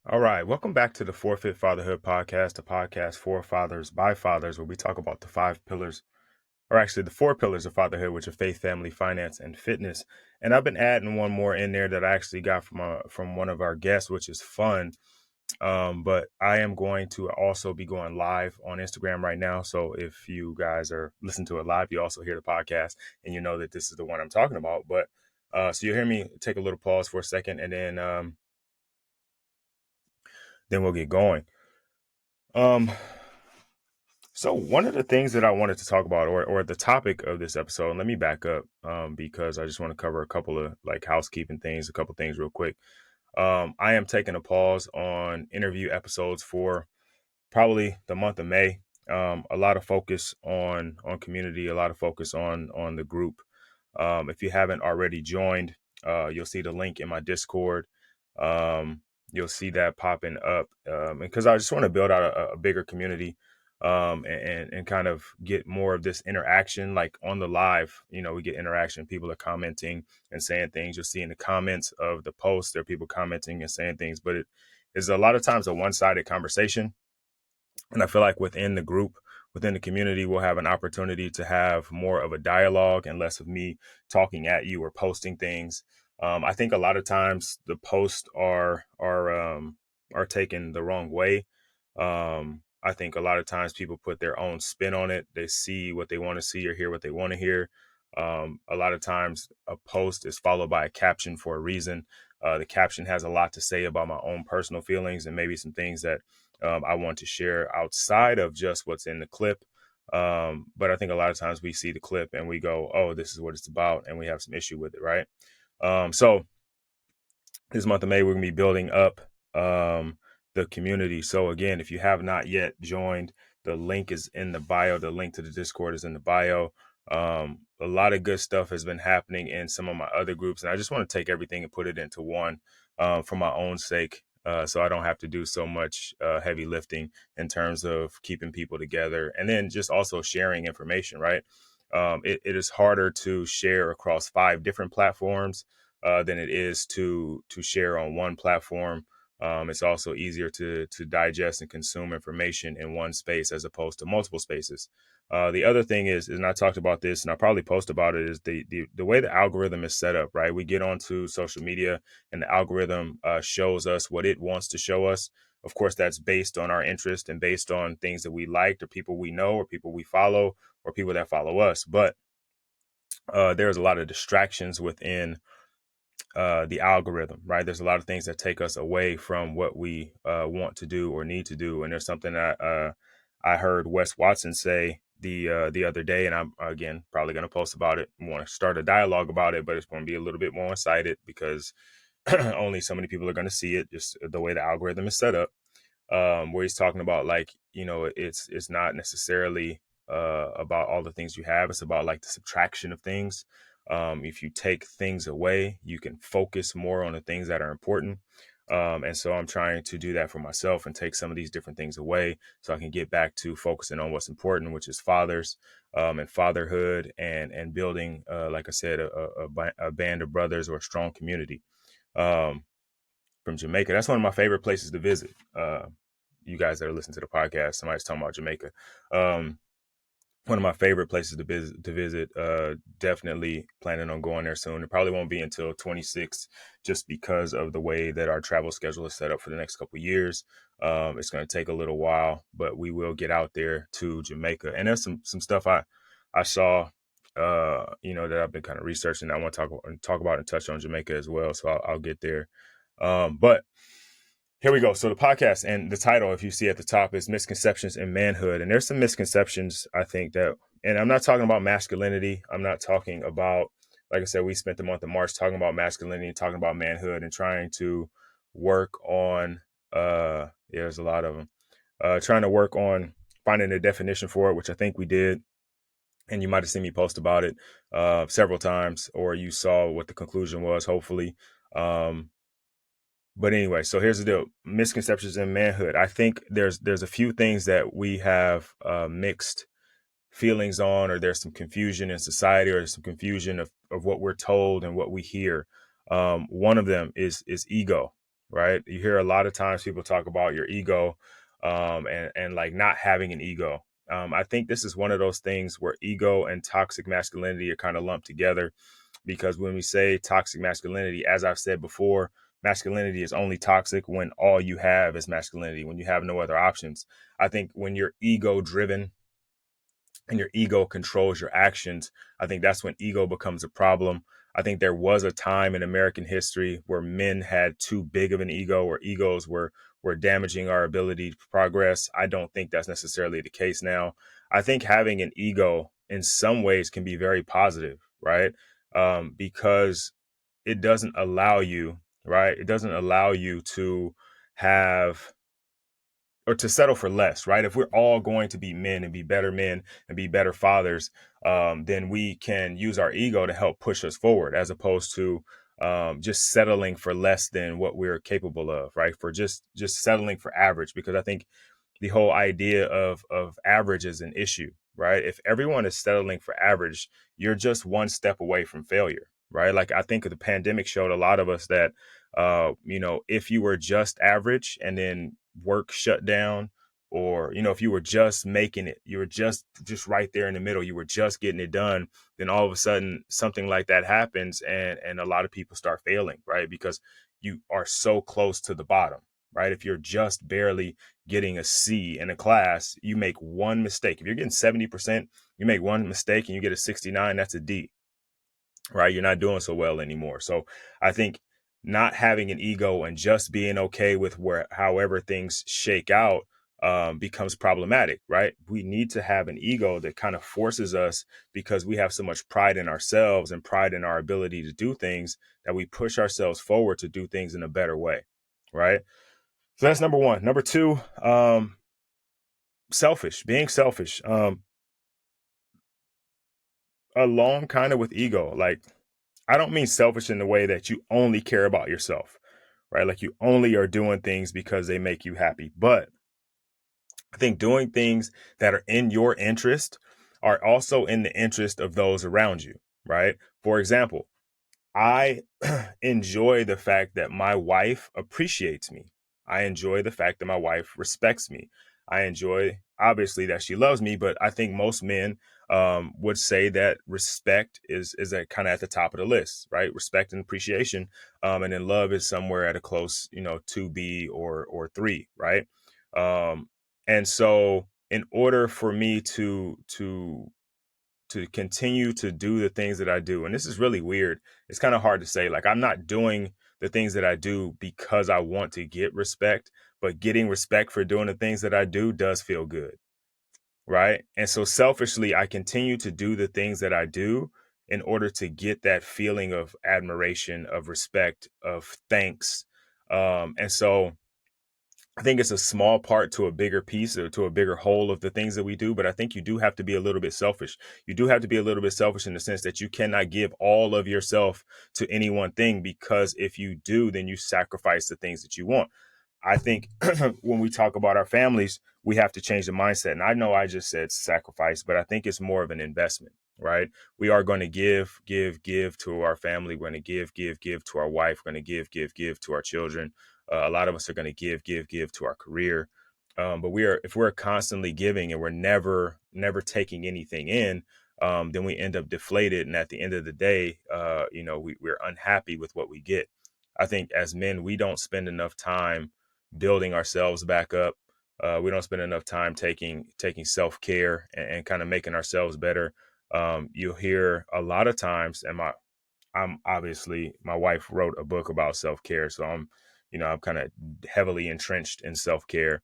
All right, welcome back to the Forfeit Fatherhood podcast, a podcast for fathers by fathers, where we talk about the five pillars, or actually the four pillars of fatherhood, which are faith, family, finance, and fitness. And I've been adding one more in there that I actually got from one of our guests, which is fun. But I am going to also be going live on Instagram right now. So if you guys are listening to it live, you also hear the podcast and you know that this is the one I'm talking about. But so you'll hear me take a little pause for a second, and then we'll get going. Um, So one of the things that I wanted to talk about, or the topic of this episode, and let me back up because I just want to cover a couple of like housekeeping things, a couple things real quick. I am taking a pause on interview episodes for probably the month of May. A lot of focus on community, a lot of focus on the group. If you haven't already joined, you'll see the link in my Discord. You'll see that popping up because I just want to build out a bigger community and kind of get more of this interaction. Like on the live, we get interaction. People are commenting and saying things. You'll see in the comments of the post, there are people commenting and saying things, but it is a lot of times a one-sided conversation. And I feel like within the group, within the community, we'll have an opportunity to have more of a dialogue and less of me talking at you or posting things. I think a lot of times the posts are taken the wrong way. I think a lot of times people put their own spin on it. They see what they want to see or hear what they want to hear. A lot of times a post is followed by a caption for a reason. The caption has a lot to say about my own personal feelings and maybe some things that I want to share outside of just what's in the clip. But I think a lot of times we see the clip and we go, oh, this is what it's about. And we have some issue with it, right? So this month of May, we're going to be building up the community. So again, if you have not yet joined, the link is in the bio. The link to the Discord is in the bio. A lot of good stuff has been happening in some of my other groups, and I just want to take everything and put it into one for my own sake. So I don't have to do so much heavy lifting in terms of keeping people together and then just also sharing information, right? It is harder to share across 5 different platforms than it is to share on one platform. It's also easier to digest and consume information in one space as opposed to multiple spaces. The other thing is, and I talked about this, and I probably post about it, is the way the algorithm is set up. Right, we get onto social media, and the algorithm shows us what it wants to show us. Of course, that's based on our interest and based on things that we liked, or people we know, or people we follow, or people that follow us. But there's a lot of distractions within the algorithm, right? There's a lot of things that take us away from what we want to do or need to do. And there's something that I heard Wes Watson say the other day, and I'm again probably going to post about it. I want to start a dialogue about it, but it's going to be a little bit more one-sided because only so many people are going to see it, just the way the algorithm is set up. Where he's talking about like, it's not necessarily about all the things you have. It's about like the subtraction of things. If you take things away, you can focus more on the things that are important. And so I'm trying to do that for myself and take some of these different things away so I can get back to focusing on what's important, which is fathers and fatherhood and building, like I said, a band of brothers or a strong community. Um, from Jamaica. That's one of my favorite places to visit. You guys that are listening to the podcast, somebody's talking about Jamaica. Um, One of my favorite places to visit. Definitely planning on going there soon. It probably won't be until 26, just because of the way that our travel schedule is set up for the next couple of years. It's going to take a little while, but we will get out there to Jamaica. And there's some stuff I saw, that I've been kind of researching. I want to talk about and touch on Jamaica as well. So I'll get there. But here we go. So the podcast and the title, if you see at the top, is Misconceptions in Manhood. And there's some misconceptions, I think, and I'm not talking about masculinity. I'm not talking about, like I said, we spent the month of March talking about masculinity, talking about manhood and trying to work on, there's a lot of them, trying to work on finding a definition for it, which I think we did. And you might have seen me post about it several times, or you saw what the conclusion was, hopefully. Um, but anyway, so here's the deal: misconceptions in manhood. I think there's a few things that we have mixed feelings on, or there's some confusion in society, or there's some confusion of what we're told and what we hear. One of them is ego, right? You hear a lot of times people talk about your ego, and like not having an ego. I think this is one of those things where ego and toxic masculinity are kind of lumped together, because when we say toxic masculinity, as I've said before, masculinity is only toxic when all you have is masculinity, when you have no other options. I think when you're ego driven and your ego controls your actions, I think that's when ego becomes a problem. I think there was a time in American history where men had too big of an ego, or egos were damaging our ability to progress. I don't think that's necessarily the case now. I think having an ego in some ways can be very positive, right? Because it doesn't allow you, right? It doesn't allow you to have, or to settle for less, right? If we're all going to be men and be better fathers, then we can use our ego to help push us forward, as opposed to just settling for less than what we're capable of, right? For just settling for average, because I think the whole idea of average is an issue, right? If everyone is settling for average, you're just one step away from failure, right? Like, I think the pandemic showed a lot of us that, if you were just average and then work shut down, or if you were just making it, you were just right there in the middle, you were just getting it done, then all of a sudden something like that happens, and a lot of people start failing, right? Because you are so close to the bottom, right? If you're just barely getting a C in a class, you make one mistake. If you're getting 70%, you make one mistake and you get a 69, that's a D, right? You're not doing so well anymore. So I think not having an ego and just being okay with where however things shake out becomes problematic, right? We need to have an ego that kind of forces us, because we have so much pride in ourselves and pride in our ability to do things, that we push ourselves forward to do things in a better way, right? So that's number one. Number two, selfish, being selfish, along kind of with ego. Like, I don't mean selfish in the way that you only care about yourself, right? Like, you only are doing things because they make you happy. But I think doing things that are in your interest are also in the interest of those around you, right? For example, I enjoy the fact that my wife appreciates me. I enjoy the fact that my wife respects me. I enjoy, obviously, that she loves me, but I think most men would say that respect is a kind of at the top of the list, right? Respect and appreciation, and then love is somewhere at a close, 2B or 3, right? Um, and so, in order for me to continue to do the things that I do. And this is really weird. It's kind of hard to say. Like, I'm not doing the things that I do because I want to get respect, but getting respect for doing the things that I do does feel good. Right. And so selfishly, I continue to do the things that I do in order to get that feeling of admiration, of respect, of thanks. And so I think it's a small part to a bigger piece, or to a bigger whole of the things that we do. But I think you do have to be a little bit selfish. You do have to be a little bit selfish in the sense that you cannot give all of yourself to any one thing, because if you do, then you sacrifice the things that you want. I think when we talk about our families, we have to change the mindset. And I know I just said sacrifice, but I think it's more of an investment, right? We are going to give to our family. We're going to give to our wife. We're going to give to our children. A lot of us are going to give to our career. But if we're constantly giving and we're never taking anything in, then we end up deflated. And at the end of the day, we're unhappy with what we get. I think as men, we don't spend enough time building ourselves back up. We don't spend enough time taking self care and kind of making ourselves better. You'll hear a lot of times, and I'm obviously, my wife wrote a book about self care, so I'm kind of heavily entrenched in self care.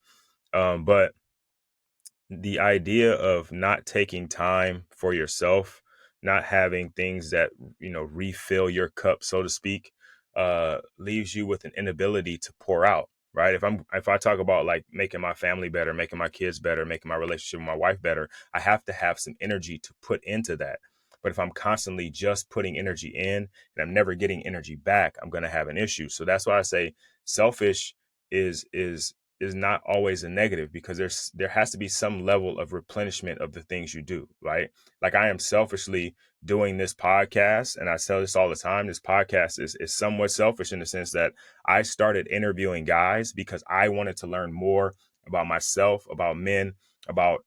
But the idea of not taking time for yourself, not having things that refill your cup, so to speak, leaves you with an inability to pour out. Right. If I talk about like making my family better, making my kids better, making my relationship with my wife better, I have to have some energy to put into that. But if I'm constantly just putting energy in and I'm never getting energy back, I'm going to have an issue. So that's why I say selfish is is not always a negative, because there has to be some level of replenishment of the things you do, right? Like, I am selfishly doing this podcast, and I tell this all the time. This podcast is somewhat selfish in the sense that I started interviewing guys because I wanted to learn more about myself, about men, about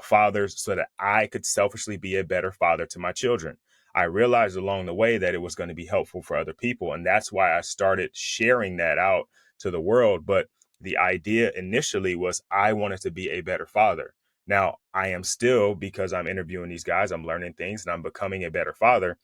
fathers, so that I could selfishly be a better father to my children. I realized along the way that it was going to be helpful for other people, and that's why I started sharing that out to the world. But the idea initially was I wanted to be a better father. Now, I am still, because I'm interviewing these guys, I'm learning things and I'm becoming a better father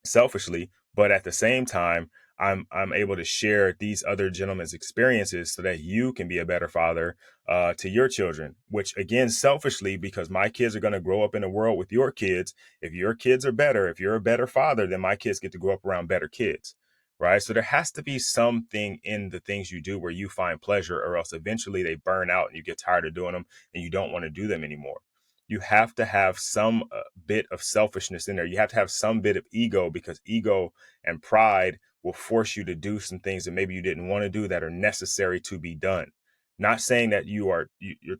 selfishly, but at the same time, I'm able to share these other gentlemen's experiences so that you can be a better father to your children. Which, again, selfishly, because my kids are going to grow up in a world with your kids. If your kids are better, if you're a better father, then my kids get to grow up around better kids, right? So there has to be something in the things you do where you find pleasure, or else eventually they burn out and you get tired of doing them and you don't want to do them anymore. You have to have some bit of selfishness in there. You have to have some bit of ego, because ego and pride will force you to do some things that maybe you didn't want to do that are necessary to be done. Not saying that you're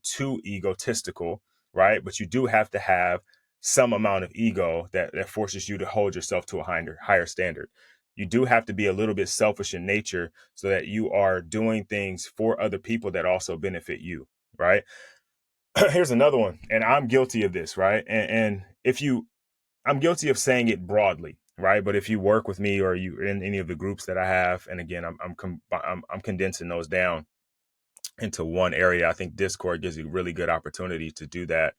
too egotistical, right? But you do have to have some amount of ego that forces you to hold yourself to a higher standard. You do have to be a little bit selfish in nature so that you are doing things for other people that also benefit you, right? Here's another one, and I'm guilty of this, right? And if you, I'm guilty of saying it broadly, right? But if you work with me or you in any of the groups that I have, and again, I'm condensing those down into one area. I think Discord gives you a really good opportunity to do that,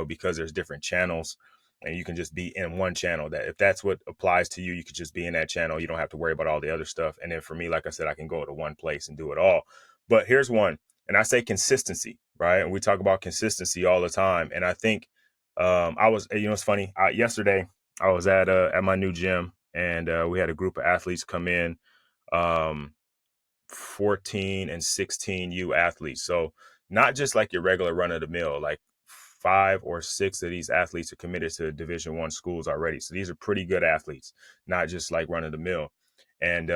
because there's different channels, and you can just be in one channel. That if that's what applies to you, you could just be in that channel. You don't have to worry about all the other stuff. And then for me, like I said, I can go to one place and do it all. But here's one, and I say consistency, right? And we talk about consistency all the time. And I think I was, it's funny. Yesterday, I was at my new gym, and we had a group of athletes come in. Um, 14 and 16U athletes. So not just like your regular run of the mill, like 5 or 6 of these athletes are committed to Division I schools already. So these are pretty good athletes, not just like run of the mill. And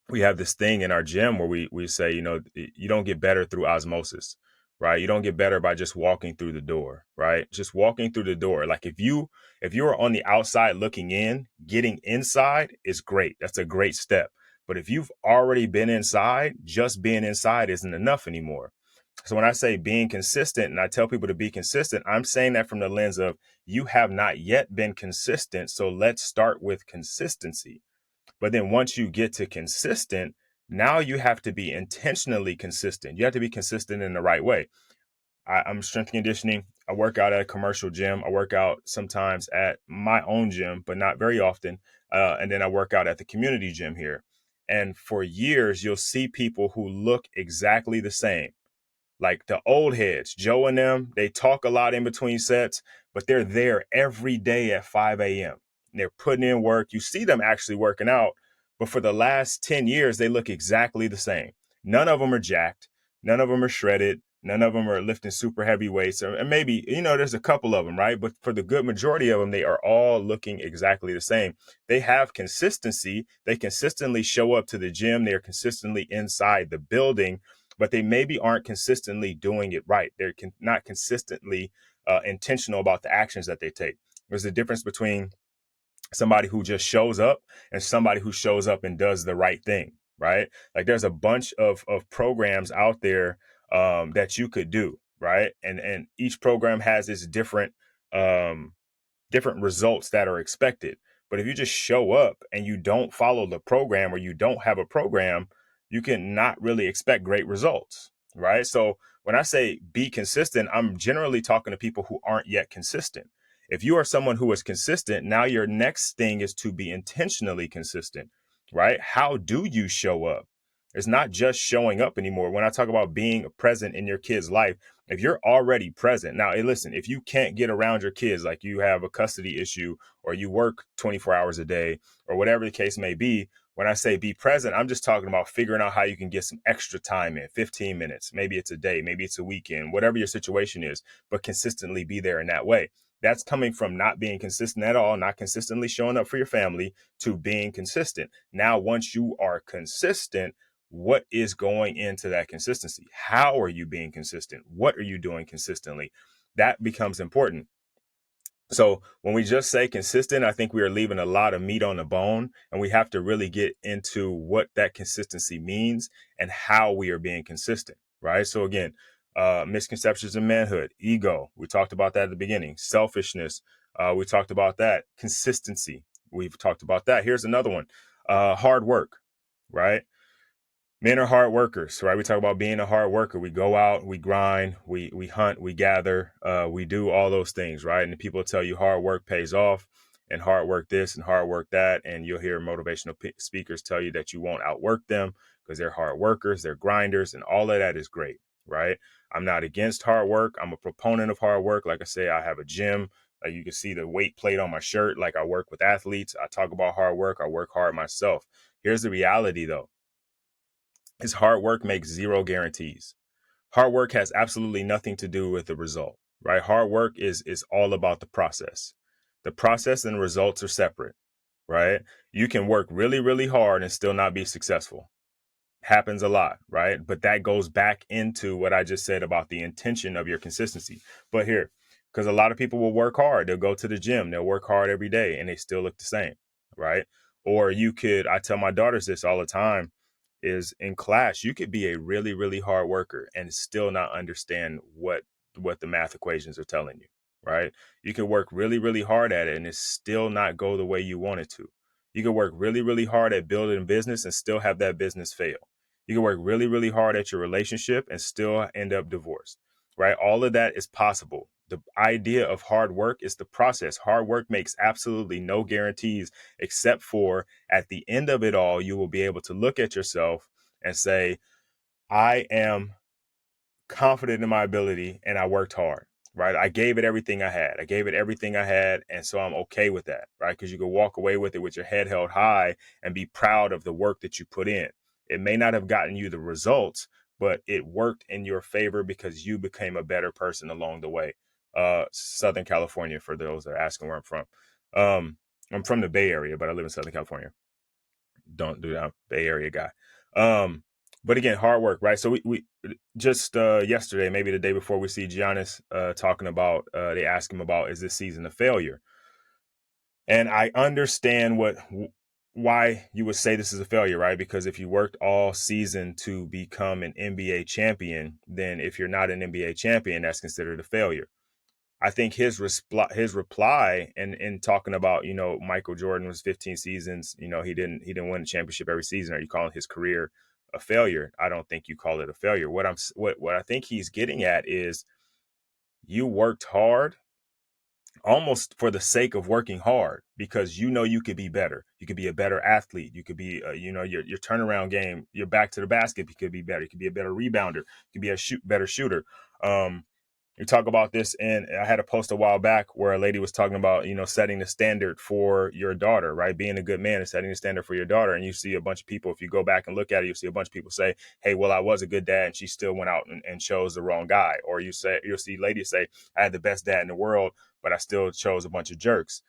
we have this thing in our gym where we say, you don't get better through osmosis, right? You don't get better by just walking through the door, right? Just walking through the door. Like, if you are on the outside looking in, getting inside is great. That's a great step. But if you've already been inside, just being inside isn't enough anymore. So when I say being consistent and I tell people to be consistent, I'm saying that from the lens of you have not yet been consistent. So let's start with consistency. But then once you get to consistent, now you have to be intentionally consistent. You have to be consistent in the right way. I'm strength conditioning. I work out at a commercial gym. I work out sometimes at my own gym, but not very often. And then I work out at the community gym here. And for years, you'll see people who look exactly the same, like the old heads, Joe and them. They talk a lot in between sets, but they're there every day at 5 a.m. They're putting in work. You see them actually working out, but for the last 10 years, they look exactly the same. None of them are jacked. None of them are shredded. None of them are lifting super heavy weights. And maybe, there's a couple of them, right? But for the good majority of them, they are all looking exactly the same. They have consistency. They consistently show up to the gym. They're consistently inside the building, but they maybe aren't consistently doing it right. They're not consistently intentional about the actions that they take. There's a difference between somebody who just shows up and somebody who shows up and does the right thing, right? Like, there's a bunch of programs out there that you could do, right? And each program has its um, different results that are expected. But if you just show up and you don't follow the program, or you don't have a program, you can not really expect great results, right? So when I say be consistent, I'm generally talking to people who aren't yet consistent. If you are someone who is consistent, now your next thing is to be intentionally consistent, right? How do you show up? It's not just showing up anymore. When I talk about being present in your kid's life, if you're already present now, hey, listen, if you can't get around your kids, like you have a custody issue or you work 24 hours a day or whatever the case may be, when I say be present, I'm just talking about figuring out how you can get some extra time in 15 minutes. Maybe it's a day, maybe it's a weekend, whatever your situation is, but consistently be there in that way. That's coming from not being consistent at all, not consistently showing up for your family, to being consistent. Now, once you are consistent, what is going into that consistency? How are you being consistent? What are you doing consistently? That becomes important. So when we just say consistent, I think we are leaving a lot of meat on the bone, and we have to really get into what that consistency means and how we are being consistent, right? So again, misconceptions of manhood, ego. We talked about that at the beginning. Selfishness. We talked about that. Consistency. We've talked about that. Here's another one. Hard work, right? Men are hard workers, right? We talk about being a hard worker. We go out, we grind, we hunt, we gather, we do all those things, right? And people tell you hard work pays off, and hard work this and hard work that, and you'll hear motivational speakers tell you that you won't outwork them because they're hard workers, they're grinders, and all of that is great, right? I'm not against hard work. I'm a proponent of hard work. Like I say, I have a gym. Like you can see the weight plate on my shirt. Like I work with athletes. I talk about hard work. I work hard myself. Here's the reality, though is hard work makes zero guarantees. Hard work has absolutely nothing to do with the result, right? Hard work is all about the process. The process and the results are separate, right? You can work really, really hard and still not be successful. Happens a lot, right? But that goes back into what I just said about the intention of your consistency. But here, because a lot of people will work hard, they'll go to the gym, they'll work hard every day, and they still look the same, right? Or you could, I tell my daughters this all the time, is in class, you could be a really, really hard worker and still not understand what the math equations are telling you, right? You can work really, really hard at it and it still not go the way you want it to. You can work really, really hard at building a business and still have that business fail. You can work really, really hard at your relationship and still end up divorced, right? All of that is possible. The idea of hard work is the process. Hard work makes absolutely no guarantees, except for at the end of it all, you will be able to look at yourself and say, I am confident in my ability and I worked hard, right? I gave it everything I had. I gave it everything I had. And so I'm okay with that, right? Because you can walk away with it with your head held high and be proud of the work that you put in. It may not have gotten you the results, but it worked in your favor because you became a better person along the way. Southern California, for those that are asking where I'm from. I'm from the Bay Area, but I live in Southern California. Don't do that. Bay Area guy. But again, hard work, right? So we just yesterday, maybe the day before, we see Giannis talking about they ask him about, is this season a failure? And I understand why you would say this is a failure, right? Because if you worked all season to become an NBA champion, then if you're not an NBA champion, that's considered a failure. I think his reply and in talking about, Michael Jordan was 15 seasons, he didn't win a championship every season. Are you calling his career a failure? I don't think you call it a failure. What I think he's getting at is you worked hard almost for the sake of working hard because you could be better. You could be a better athlete. You could be your turnaround game, your back to the basket could be better. You could be a better rebounder. You could be a better shooter. You talk about this, and I had a post a while back where a lady was talking about, setting the standard for your daughter, right? Being a good man and setting the standard for your daughter. And you see a bunch of people, if you go back and look at it, you see a bunch of people say, hey, well, I was a good dad and she still went out and chose the wrong guy. Or you'll see ladies say, I had the best dad in the world, but I still chose a bunch of jerks.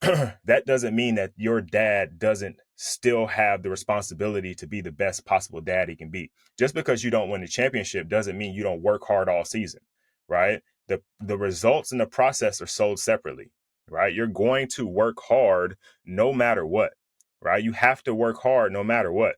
That doesn't mean that your dad doesn't still have the responsibility to be the best possible dad he can be. Just because you don't win the championship doesn't mean you don't work hard all season, right? The results and the process are sold separately, right? You're going to work hard no matter what, right? You have to work hard no matter what.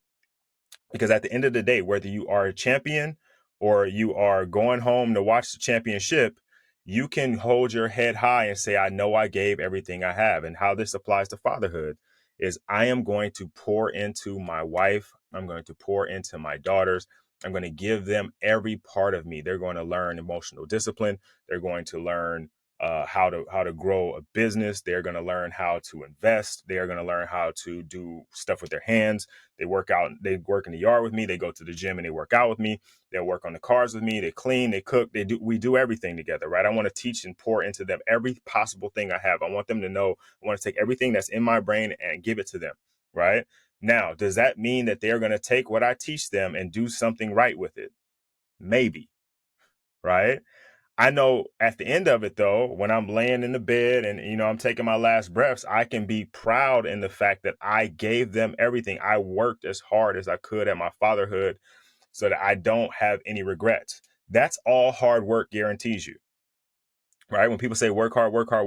Because at the end of the day, whether you are a champion or you are going home to watch the championship, you can hold your head high and say, I know I gave everything I have. And how this applies to fatherhood is I am going to pour into my wife. I'm going to pour into my daughters. I'm going to give them every part of me. They're going to learn emotional discipline. They're going to learn how to grow a business. They're going to learn how to invest. They are going to learn how to do stuff with their hands. They work in the yard with me. They go to the gym and they work out with me. They'll work on the cars with me. They clean, they cook, we do everything together, right? I want to teach and pour into them every possible thing I have. I want them to know, I want to take everything that's in my brain and give it to them, right? Now, does that mean that they're going to take what I teach them and do something right with it? Maybe, right? I know at the end of it, though, when I'm laying in the bed and, I'm taking my last breaths, I can be proud in the fact that I gave them everything. I worked as hard as I could at my fatherhood so that I don't have any regrets. That's all hard work guarantees you, right? When people say work hard, work hard,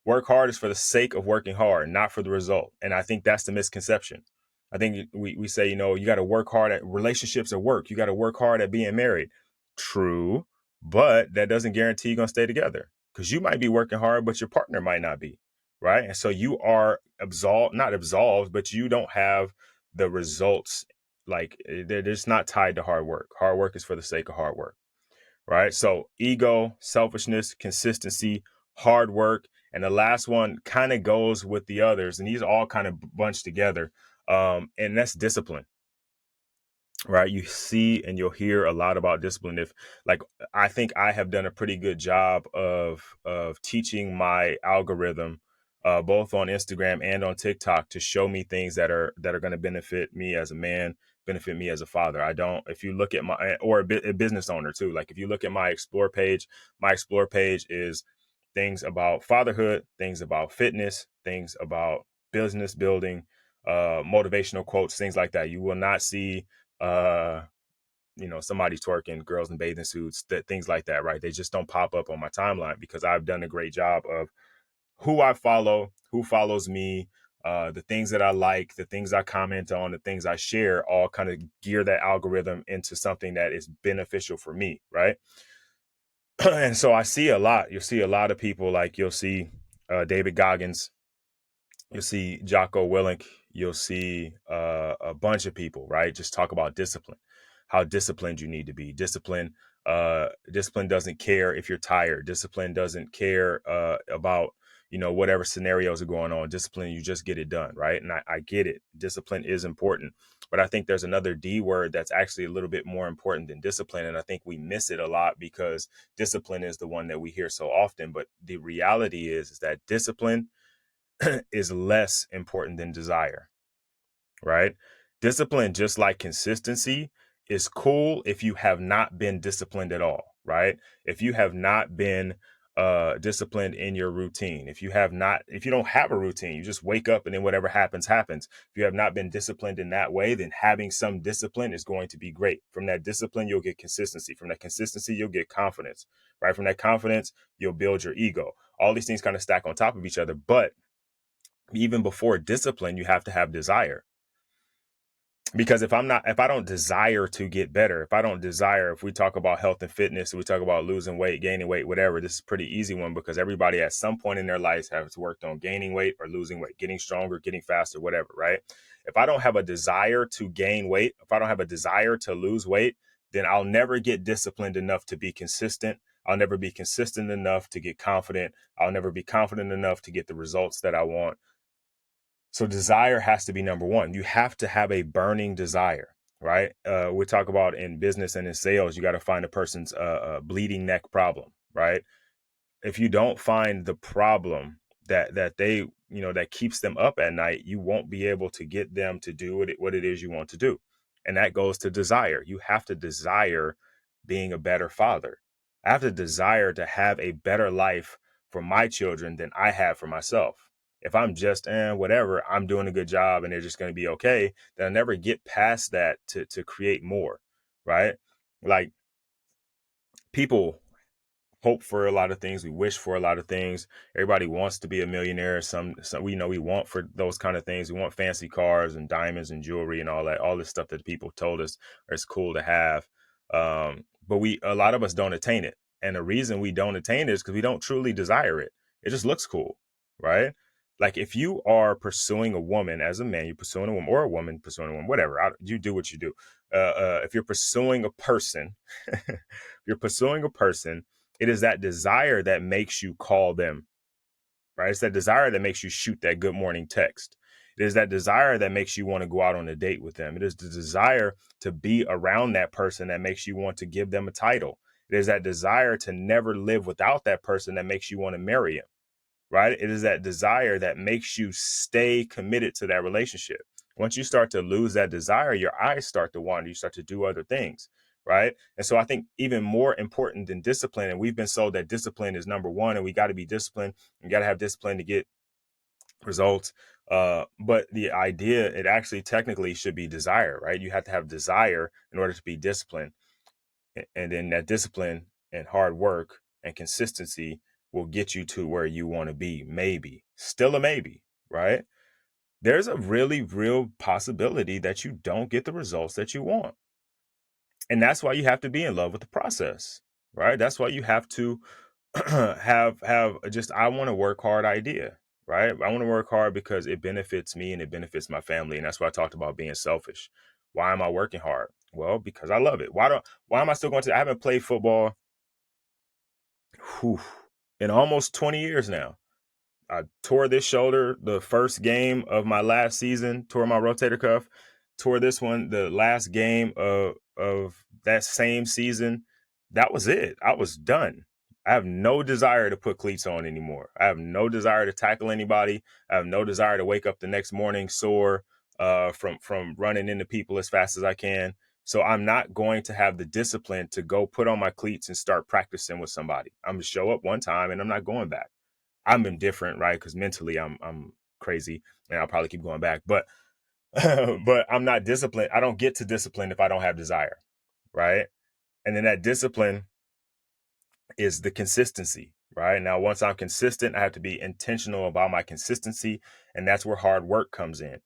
work hard is for the sake of working hard, not for the result. And I think that's the misconception. I think we say, you got to work hard at relationships at work. You got to work hard at being married. True, but that doesn't guarantee you're going to stay together because you might be working hard, but your partner might not be, right? And so you are not absolved, but you don't have the results. Like they're just not tied to hard work. Hard work is for the sake of hard work, right? So ego, selfishness, consistency, hard work, and the last one kind of goes with the others, and these all kind of bunched together. And that's discipline, right? You see and you'll hear a lot about discipline. If like I think I have done a pretty good job of teaching my algorithm, both on Instagram and on TikTok, to show me things that are going to benefit me as a man, benefit me as a father. I don't. If you look at a business owner too, like if you look at my explore page is things about fatherhood, things about fitness, things about business building, motivational quotes, things like that. You will not see uh somebody twerking, girls in bathing suits, things like that, right? They just don't pop up on my timeline because I've done a great job of who I follow, who follows me, the things that I like, the things I comment on, the things I share, all kind of gear that algorithm into something that is beneficial for me, right? And so I see a lot. You'll see a lot of people, like you'll see David Goggins, you'll see Jocko Willink, you'll see a bunch of people, right? Just talk about discipline, how disciplined you need to be. Discipline doesn't care if you're tired. Discipline doesn't care about whatever scenarios are going on. Discipline, you just get it done, right? And I get it. Discipline is important, but I think there's another D word that's actually a little bit more important than discipline, and I think we miss it a lot because discipline is the one that we hear so often. But the reality is that discipline is less important than desire, right? Discipline, just like consistency, is cool if you have not been disciplined at all, right? If you have not been disciplined in your routine, if you don't have a routine, you just wake up and then whatever happens, happens. If you have not been disciplined in that way, then having some discipline is going to be great. From that discipline, you'll get consistency. From that consistency, you'll get confidence, right? From that confidence, you'll build your ego. All these things kind of stack on top of each other, but even before discipline, you have to have desire. Because if I don't desire to get better, if we talk about health and fitness, we talk about losing weight, gaining weight, whatever, this is a pretty easy one because everybody at some point in their lives has worked on gaining weight or losing weight, getting stronger, getting faster, whatever, right? If I don't have a desire to gain weight, if I don't have a desire to lose weight, then I'll never get disciplined enough to be consistent. I'll never be consistent enough to get confident. I'll never be confident enough to get the results that I want. So desire has to be number one. You have to have a burning desire, right? We talk about in business and in sales, you got to find a person's bleeding neck problem, right? If you don't find the problem that they that keeps them up at night, you won't be able to get them to do what it is you want to do. And that goes to desire. You have to desire being a better father. I have to desire to have a better life for my children than I have for myself. If I'm just whatever, I'm doing a good job and they're just going to be okay, then I never get past that to create more, right? Like people hope for a lot of things. We wish for a lot of things. Everybody wants to be a millionaire. Some we want for those kind of things. We want fancy cars and diamonds and jewelry and all this stuff that people told us is cool to have. But a lot of us don't attain it. And the reason we don't attain it is because we don't truly desire it. It just looks cool, right? Like if you are pursuing a woman as a man, you're pursuing a woman or a woman pursuing a woman, whatever. You do what you do. If you're pursuing a person, if you're pursuing a person, it is that desire that makes you call them, right? It's that desire that makes you shoot that good morning text. It is that desire that makes you want to go out on a date with them. It is the desire to be around that person that makes you want to give them a title. It is that desire to never live without that person that makes you want to marry him, right? It is that desire that makes you stay committed to that relationship. Once you start to lose that desire, your eyes start to wander. You start to do other things, right? And so I think even more important than discipline, and we've been sold that discipline is number one, and we got to be disciplined. You got to have discipline to get results. But the idea, it actually technically should be desire, right? You have to have desire in order to be disciplined. And then that discipline and hard work and consistency will get you to where you want to be. Maybe, still a maybe, right? There's a really real possibility that you don't get the results that you want. And that's why you have to be in love with the process, right? That's why you have to have just I want to work hard idea, right? I want to work hard because it benefits me and it benefits my family, and that's why I talked about being selfish. Why am I working hard? Well, because I love it. Why am I still going to? I haven't played football whew, in almost 20 years now. I tore this shoulder the first game of my last season, tore my rotator cuff, tore this one the last game of that same season. That was it. I was done. I have no desire to put cleats on anymore. I have no desire to tackle anybody. I have no desire to wake up the next morning sore from running into people as fast as I can. So I'm not going to have the discipline to go put on my cleats and start practicing with somebody. I'm gonna show up one time and I'm not going back. I'm indifferent, right? Because mentally I'm crazy and I'll probably keep going back. But but I'm not disciplined. I don't get to discipline if I don't have desire, right? And then that discipline is the consistency, right? Now, once I'm consistent, I have to be intentional about my consistency, and that's where hard work comes in,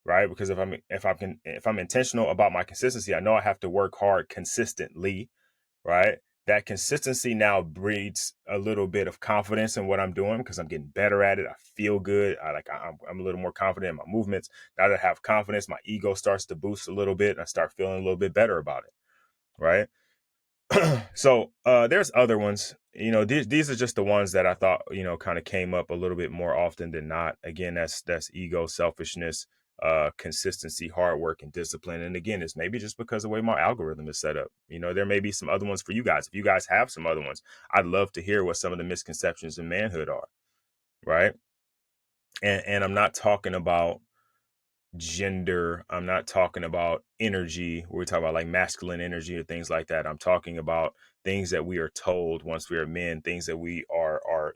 right? Because if I'm intentional about my consistency, I know I have to work hard consistently, right? That consistency now breeds a little bit of confidence in what I'm doing because I'm getting better at it. I feel good. I'm a little more confident in my movements. Now that I have confidence, my ego starts to boost a little bit and I start feeling a little bit better about it. Right. So there's other ones. These are just the ones that I thought, kind of came up a little bit more often than not. Again, that's ego, selfishness, consistency, hard work, and discipline. And again, it's maybe just because of the way my algorithm is set up. There may be some other ones for you guys. If you guys have some other ones, I'd love to hear what some of the misconceptions in manhood are. Right. And I'm not talking about gender. I'm not talking about energy. We're talking about like masculine energy or things like that. I'm talking about things that we are told once we are men, things that we are,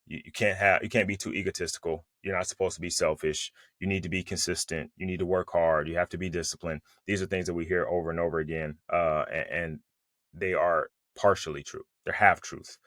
you can't be too egotistical. You're not supposed to be selfish. You need to be consistent. You need to work hard. You have to be disciplined. These are things that we hear over and over again. And they are partially true. They're half truths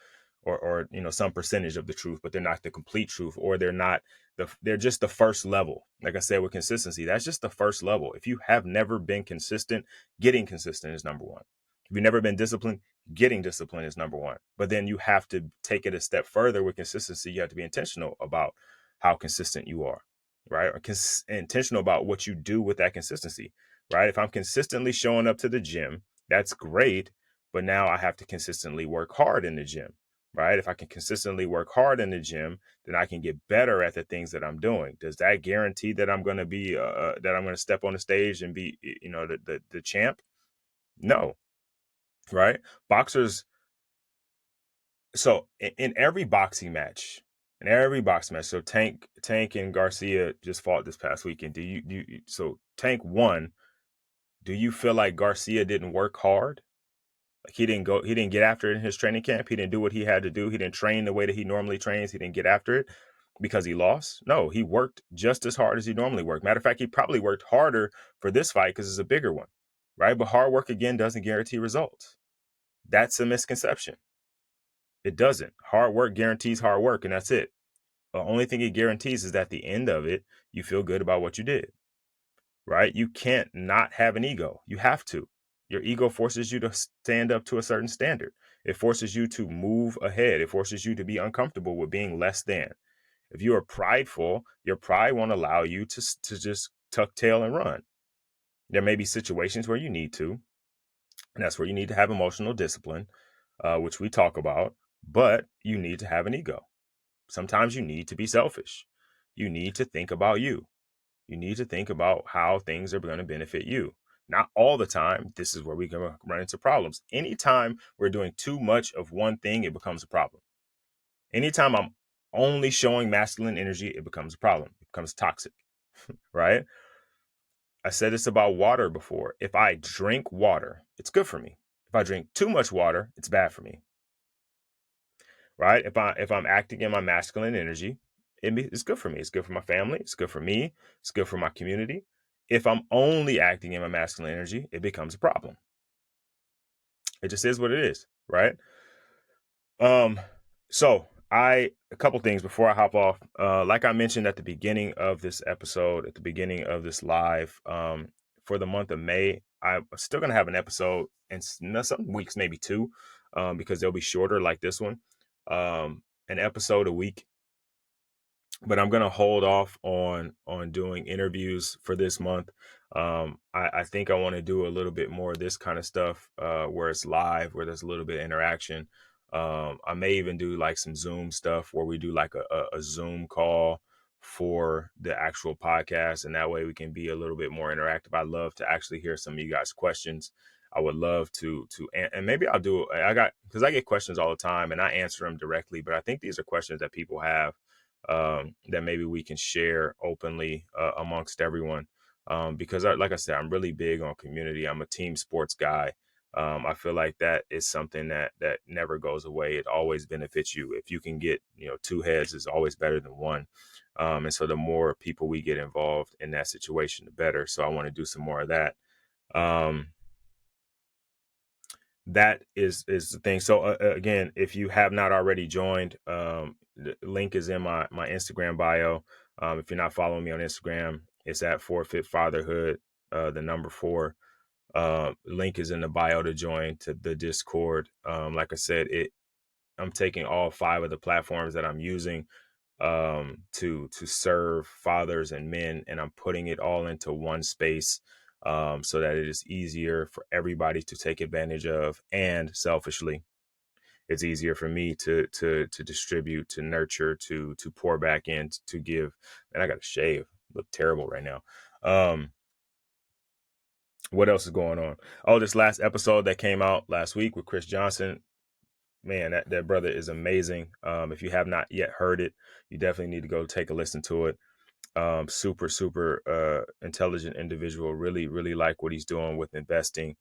or some percentage of the truth, but they're not the complete truth, or they're just the first level. Like I said, with consistency, that's just the first level. If you have never been consistent, getting consistent is number one. If you've never been disciplined, getting discipline is number one. But then you have to take it a step further with consistency. You have to be intentional about how consistent you are, right? Or intentional about what you do with that consistency, right? If I'm consistently showing up to the gym, that's great. But now I have to consistently work hard in the gym, right? If I can consistently work hard in the gym, then I can get better at the things that I'm doing. Does that guarantee that I'm going to be that I'm going to step on the stage and be the champ? No, right? Boxers. So in every boxing match, so Tank and Garcia just fought this past weekend. So Tank won. Do you feel like Garcia didn't work hard? Like he didn't get after it in his training camp. He didn't do what he had to do. He didn't train the way that he normally trains. He didn't get after it because he lost. No, he worked just as hard as he normally worked. Matter of fact, he probably worked harder for this fight because it's a bigger one, right? But hard work again doesn't guarantee results. That's a misconception. It doesn't. Hard work guarantees hard work, and that's it. The only thing it guarantees is that at the end of it, you feel good about what you did, right? You can't not have an ego. You have to. Your ego forces you to stand up to a certain standard. It forces you to move ahead. It forces you to be uncomfortable with being less than. If you are prideful, your pride won't allow you to just tuck tail and run. There may be situations where you need to, and that's where you need to have emotional discipline, which we talk about, but you need to have an ego. Sometimes you need to be selfish. You need to think about you. You need to think about how things are going to benefit you. Not all the time. This is where we can run into problems. Anytime we're doing too much of one thing, it becomes a problem. Anytime I'm only showing masculine energy, it becomes a problem. It becomes toxic, right? I said this about water before. If I drink water, it's good for me. If I drink too much water, it's bad for me. Right? If I'm acting in my masculine energy, it's good for me. It's good for my family. It's good for me. It's good for my community. If I'm only acting in my masculine energy, it becomes a problem. It just is what it is, right? Um, so a couple things before I hop off. Like I mentioned at the beginning of this episode, at the beginning of this live, for the month of May, I'm still gonna have an episode in some weeks, maybe two, because they'll be shorter, like this one, an episode a week. But I'm gonna hold off on doing interviews for this month. I think I want to do a little bit more of this kind of stuff, where it's live, where there's a little bit of interaction. I may even do like some Zoom stuff where we do like a Zoom call for the actual podcast, and that way we can be a little bit more interactive. I love to actually hear some of you guys' questions. I would love and maybe I'll do. Because I get questions all the time, and I answer them directly. But I think these are questions that people have, that maybe we can share openly amongst everyone. Because, like I said, I'm really big on community. I'm a team sports guy. I feel like that is something that never goes away. It always benefits you. If you can get, two heads is always better than one. And so the more people we get involved in that situation, the better. So I want to do some more of that. Um, that is the thing. So again, if you have not already joined, the link is in my Instagram bio. If you're not following me on Instagram, it's at Forfeit Fatherhood, the number 4. Link is in the bio to join to the Discord. Like I said, I'm taking all 5 of the platforms that I'm using, to serve fathers and men, and I'm putting it all into one space, so that it is easier for everybody to take advantage of, and selfishly, it's easier for me to distribute, to nurture, to pour back in, to give. And I got to shave. Look terrible right now. What else is going on? Oh, this last episode that came out last week with Chris Johnson. Man, that brother is amazing. If you have not yet heard it, you definitely need to go take a listen to it. Super intelligent individual. Really, really like what he's doing with investing.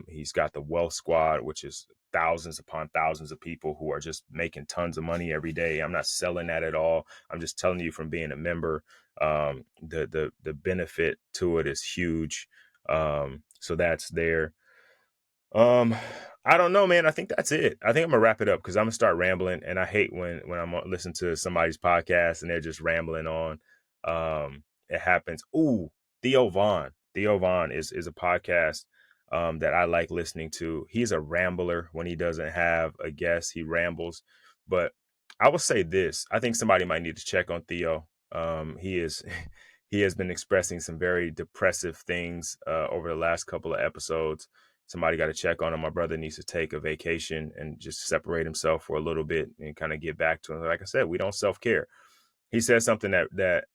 He's got the Wealth Squad, which is thousands upon thousands of people who are just making tons of money every day. I'm not selling that at all. I'm just telling you from being a member, the benefit to it is huge. So that's there. Um, I don't know, man. I think that's it. I think I'm gonna wrap it up because I'm gonna start rambling, and I hate when I'm listening to somebody's podcast and they're just rambling on. It happens. Ooh, Theo Vaughn. Theo Vaughn is a podcast that I like listening to. He's a rambler when he doesn't have a guest. He rambles, but I will say this: I think somebody might need to check on Theo. He is. He has been expressing some very depressive things over the last couple of episodes. Somebody got to check on him. My brother needs to take a vacation and just separate himself for a little bit and kind of get back to him. Like I said, we don't self-care. He said something that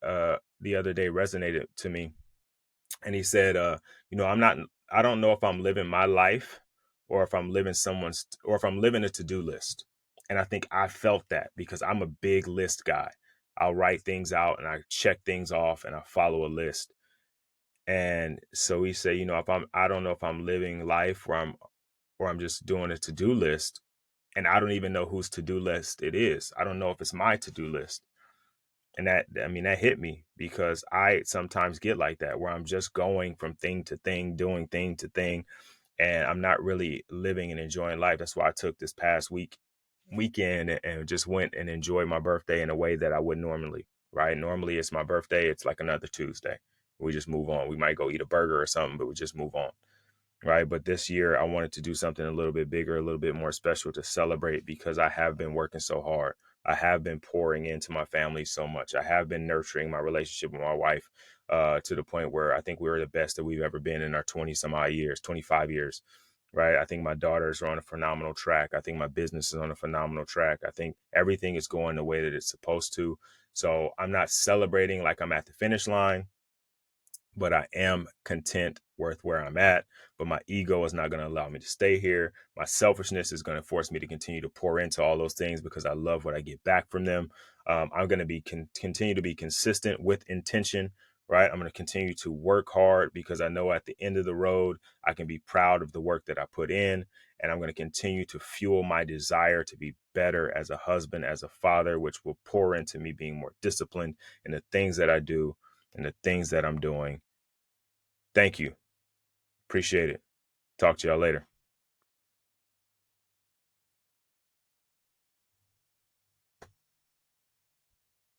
the other day resonated to me. And he said, I don't know if I'm living my life or if I'm living or if I'm living a to-do list. And I think I felt that because I'm a big list guy. I'll write things out and I check things off and I follow a list. And so he said, I don't know if I'm living life or I'm just doing a to-do list, and I don't even know whose to-do list it is. I don't know if it's my to-do list. And that hit me because I sometimes get like that where I'm just going from thing to thing, doing thing to thing, and I'm not really living and enjoying life. That's why I took this past weekend and just went and enjoyed my birthday in a way that I would normally, right? Normally it's my birthday, it's like another Tuesday. We just move on. We might go eat a burger or something, but we just move on. Right. But this year I wanted to do something a little bit bigger, a little bit more special to celebrate because I have been working so hard. I have been pouring into my family so much. I have been nurturing my relationship with my wife to the point where I think we're the best that we've ever been in our 20 some odd years, 25 years. Right. I think my daughters are on a phenomenal track. I think my business is on a phenomenal track. I think everything is going the way that it's supposed to. So I'm not celebrating like I'm at the finish line, but I am content with where I'm at. But my ego is not going to allow me to stay here. My selfishness is going to force me to continue to pour into all those things because I love what I get back from them. I'm going to continue to be consistent with intention, right? I'm going to continue to work hard because I know at the end of the road, I can be proud of the work that I put in. And I'm going to continue to fuel my desire to be better as a husband, as a father, which will pour into me being more disciplined in the things that I do and the things that I'm doing. Thank you. Appreciate it. Talk to y'all later.